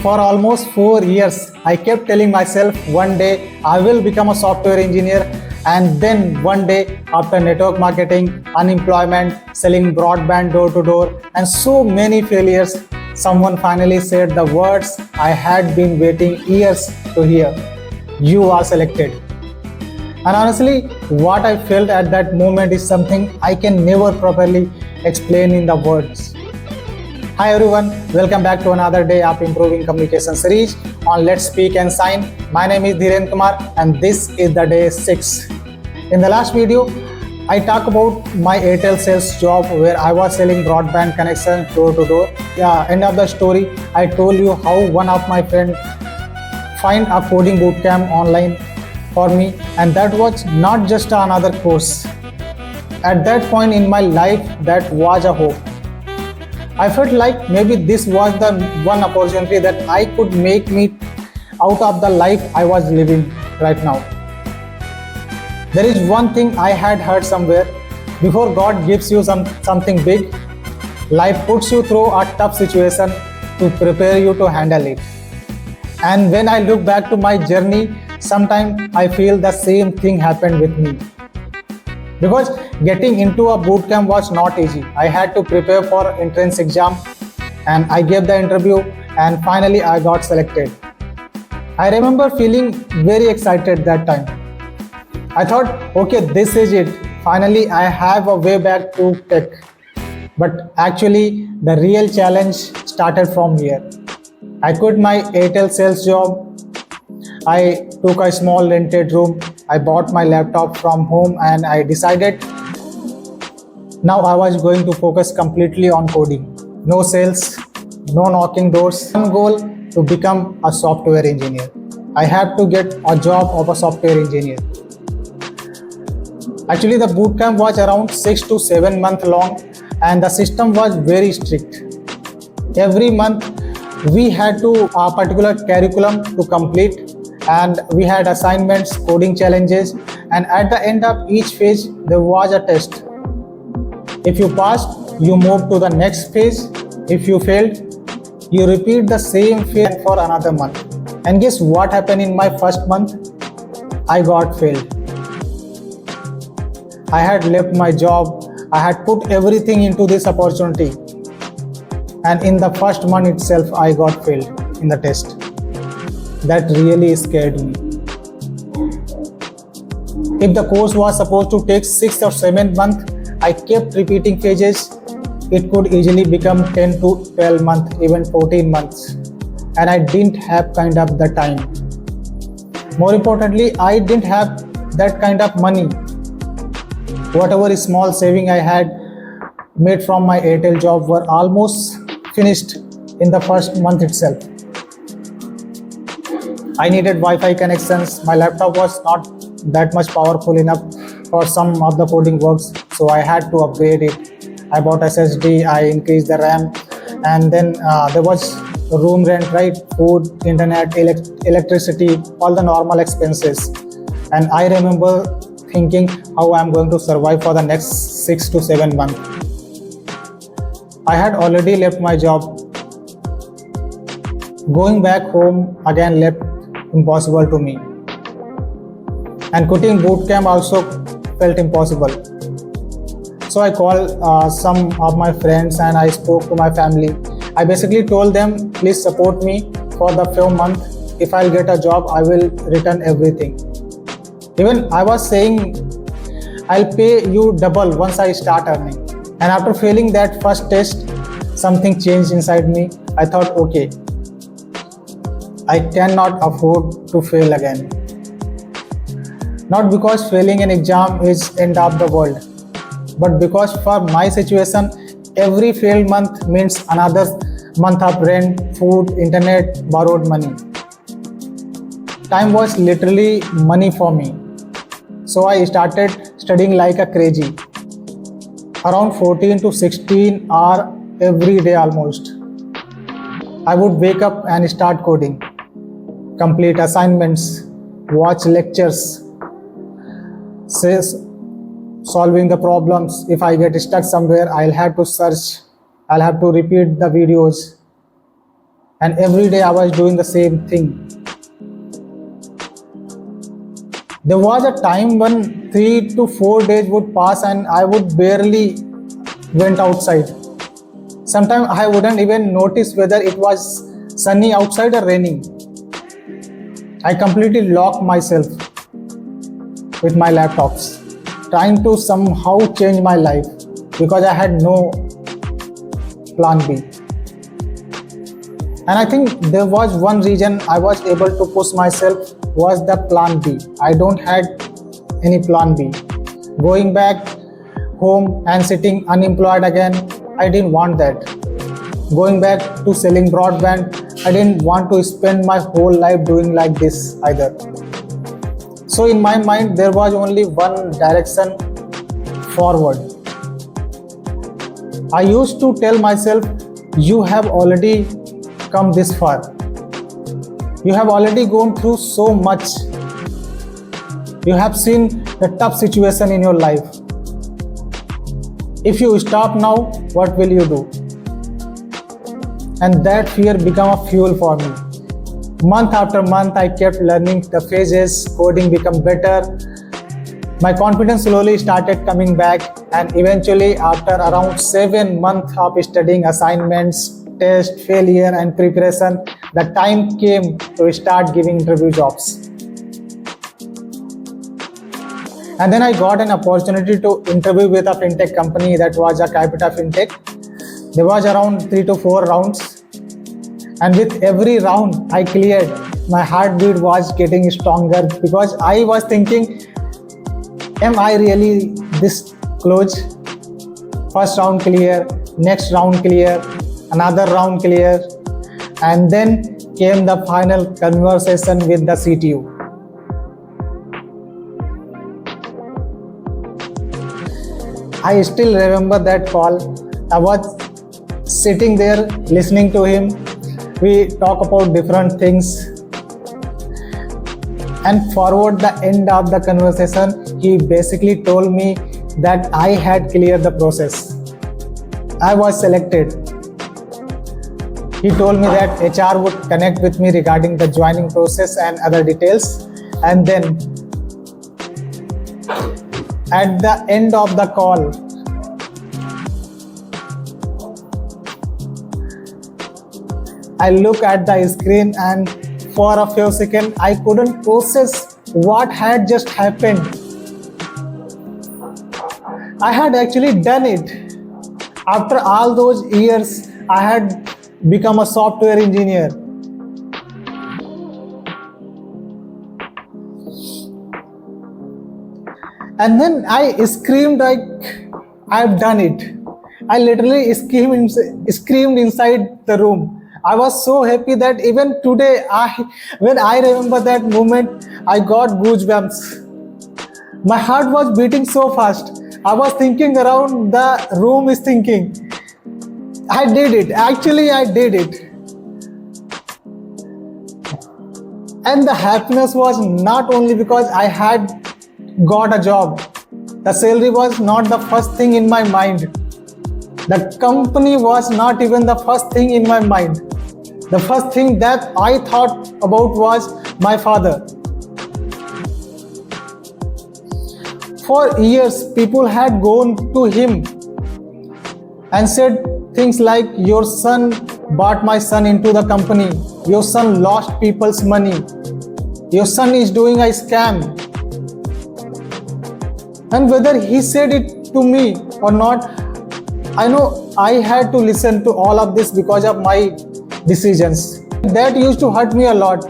For almost 4 years, I kept telling myself one day I will become a software engineer, and then one day, after network marketing, unemployment, selling broadband door to door, and so many failures, someone finally said the words I had been waiting years to hear. You are selected. And honestly, what I felt at that moment is something I can never properly explain in the words. Hi everyone, welcome back to another day of improving communication series on Let's Speak and Shine. My name is Dhiren Kumar and this is the day 6. In the last video, I talked about my Airtel sales job where I was selling broadband connection door to door. End of the story, I told you how one of my friends find a coding bootcamp online for me, and that was not just another course. At that point in my life, that was a hope. I felt like maybe this was the one opportunity that I could make me out of the life I was living right now. There is one thing I had heard somewhere: before God gives you something big, life puts you through a tough situation to prepare you to handle it. And when I look back to my journey, sometimes I feel the same thing happened with me. Because getting into a bootcamp was not easy. I had to prepare for entrance exam and I gave the interview and finally I got selected. I remember feeling very excited that time. I thought, okay, this is it. Finally, I have a way back to tech. But actually, the real challenge started from here. I quit my Airtel sales job. I took a small rented room. I bought my laptop from home and I decided now I was going to focus completely on coding. No sales, no knocking doors. One goal: to become a software engineer. I have to get a job of a software engineer. Actually, the bootcamp was around 6 to 7 months long and the system was very strict. Every month we had to a particular curriculum to complete, and we had assignments, coding challenges, and at the end of each phase there was a test. If you passed, you moved to the next phase. If you failed, you repeat the same phase for another month. And guess what happened in my first month? I got failed. I had left my job. I had put everything into this opportunity, and in the first month itself I got failed in the test. That really scared me. If the course was supposed to take 6 or 7 months, I kept repeating phases. It could easily become 10 to 12 months, even 14 months. And I didn't have kind of the time. More importantly, I didn't have that kind of money. Whatever small saving I had made from my Airtel job were almost finished in the first month itself. I needed Wi-Fi connections. My laptop was not that much powerful enough for some of the coding works, so I had to upgrade it. I bought SSD, I increased the RAM, and then there was room rent, right? Food, internet, electricity, all the normal expenses. And I remember thinking how I'm going to survive for the next 6 to 7 months. I had already left my job. Going back home again left impossible to me. And quitting bootcamp also felt impossible. So I called some of my friends and I spoke to my family. I basically told them, please support me for the few months. If I'll get a job, I will return everything. Even I was saying, I'll pay you double once I start earning. And after failing that first test, something changed inside me. I thought, okay, I cannot afford to fail again. Not because failing an exam is end of the world, but because for my situation, every failed month means another month of rent, food, internet, borrowed money. Time was literally money for me. So I started studying like a crazy. Around 14 to 16 hours every day almost. I would wake up and start coding, complete assignments, watch lectures, solving the problems. If I get stuck somewhere, I'll have to search, I'll have to repeat the videos. and every day I was doing the same thing. There was a time when 3 to 4 days would pass and I would barely went outside. Sometimes I wouldn't even notice whether it was sunny outside or raining. I completely locked myself with my laptops, trying to somehow change my life because I had no plan B. And I think there was one reason I was able to push myself was the plan B. I don't had any plan B. Going back home and sitting unemployed again, I didn't want that. Going back to selling broadband, I didn't want to spend my whole life doing like this either. So in my mind, there was only one direction forward. I used to tell myself, you have already come this far. You have already gone through so much. You have seen the tough situation in your life. If you stop now, what will you do? And that fear became a fuel for me. Month after month, I kept learning the phases, coding became better. My confidence slowly started coming back, and eventually, after around 7 months of studying assignments, test, failure, and preparation, the time came to start giving interview jobs. And then I got an opportunity to interview with a fintech company that was a Capita Fintech. There was around 3 to 4 rounds. And with every round I cleared, my heartbeat was getting stronger because I was thinking, am I really this close? First round clear, next round clear, another round clear, and then came the final conversation with the CTO. I still remember that call. I was sitting there listening to him. We talk about different things. And forward the end of the conversation, he basically told me that I had cleared the process. I was selected. He told me that HR would connect with me regarding the joining process and other details. And then at the end of the call, I look at the screen and for a few seconds, I couldn't process what had just happened. I had actually done it. After all those years, I had become a software engineer. And then I screamed like, I've done it. I literally screamed inside the room. I was so happy that even today, when I remember that moment, I got goosebumps. My heart was beating so fast. I was thinking around the room is thinking, I did it. Actually, I did it. And the happiness was not only because I had got a job. The salary was not the first thing in my mind. The company was not even the first thing in my mind. The first thing that I thought about was my father. For years, people had gone to him and said things like, your son brought my son into the company. Your son lost people's money. Your son is doing a scam. And whether he said it to me or not, I know I had to listen to all of this because of my decisions. That used to hurt me a lot.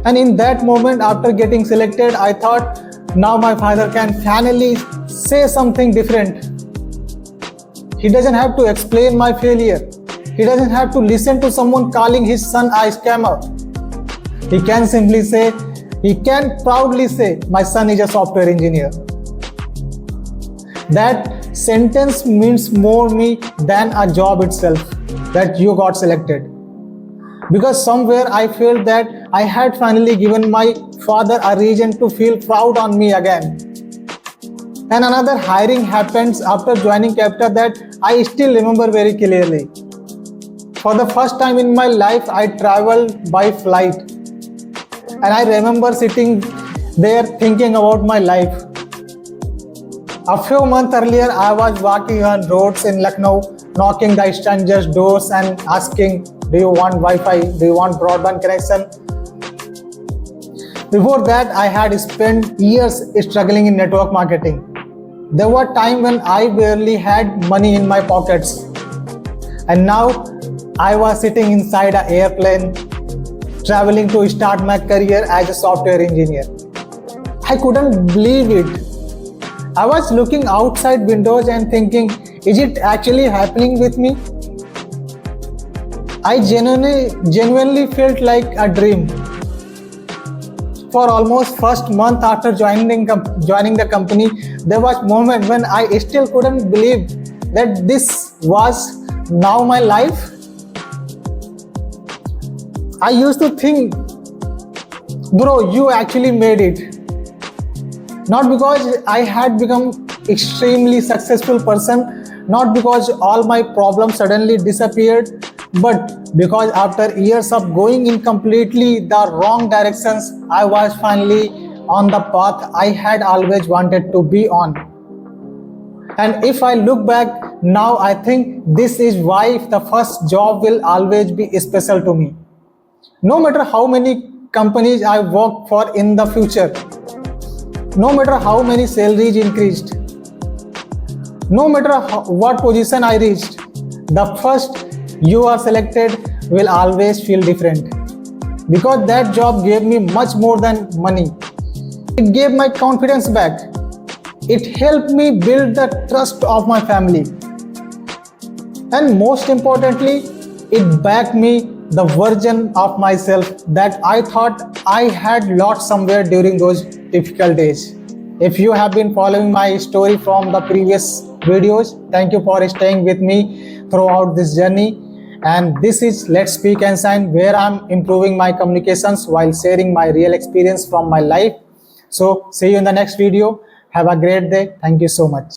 And in that moment, after getting selected, I thought, now my father can finally say something different. He doesn't have to explain my failure. He doesn't have to listen to someone calling his son a scammer. He can simply say, he can proudly say, my son is a software engineer. That sentence means more me than a job itself, that you got selected. Because somewhere I felt that I had finally given my father a reason to feel proud on me again. And another hiring happens after joining Capita that I still remember very clearly. For the first time in my life, I traveled by flight. And I remember sitting there thinking about my life. A few months earlier, I was walking on roads in Lucknow, knocking the strangers' doors and asking, "Do you want Wi-Fi? Do you want broadband connection?" Before that, I had spent years struggling in network marketing. There were times when I barely had money in my pockets. And now I was sitting inside an airplane, traveling to start my career as a software engineer. I couldn't believe it. I was looking outside windows and thinking, is it actually happening with me? I genuinely felt like a dream. For almost first month after joining the company, there was moment when I still couldn't believe that this was now my life. I used to think, bro, you actually made it. Not because I had become extremely successful person, not because all my problems suddenly disappeared, but because after years of going in completely the wrong directions, I was finally on the path I had always wanted to be on. And if I look back now, I think this is why the first job will always be special to me. No matter how many companies I work for in the future, no matter how many salaries increased, no matter what position I reached, the first you are selected will always feel different. Because that job gave me much more than money. It gave my confidence back. It helped me build the trust of my family. And most importantly, it backed me the version of myself that I thought I had lost somewhere during those difficult days. If you have been following my story from the previous videos, thank you for staying with me throughout this journey. And this is Let's Speak and Shine, where I'm improving my communications while sharing my real experience from my life. So see you in the next video. Have a great day. Thank you so much.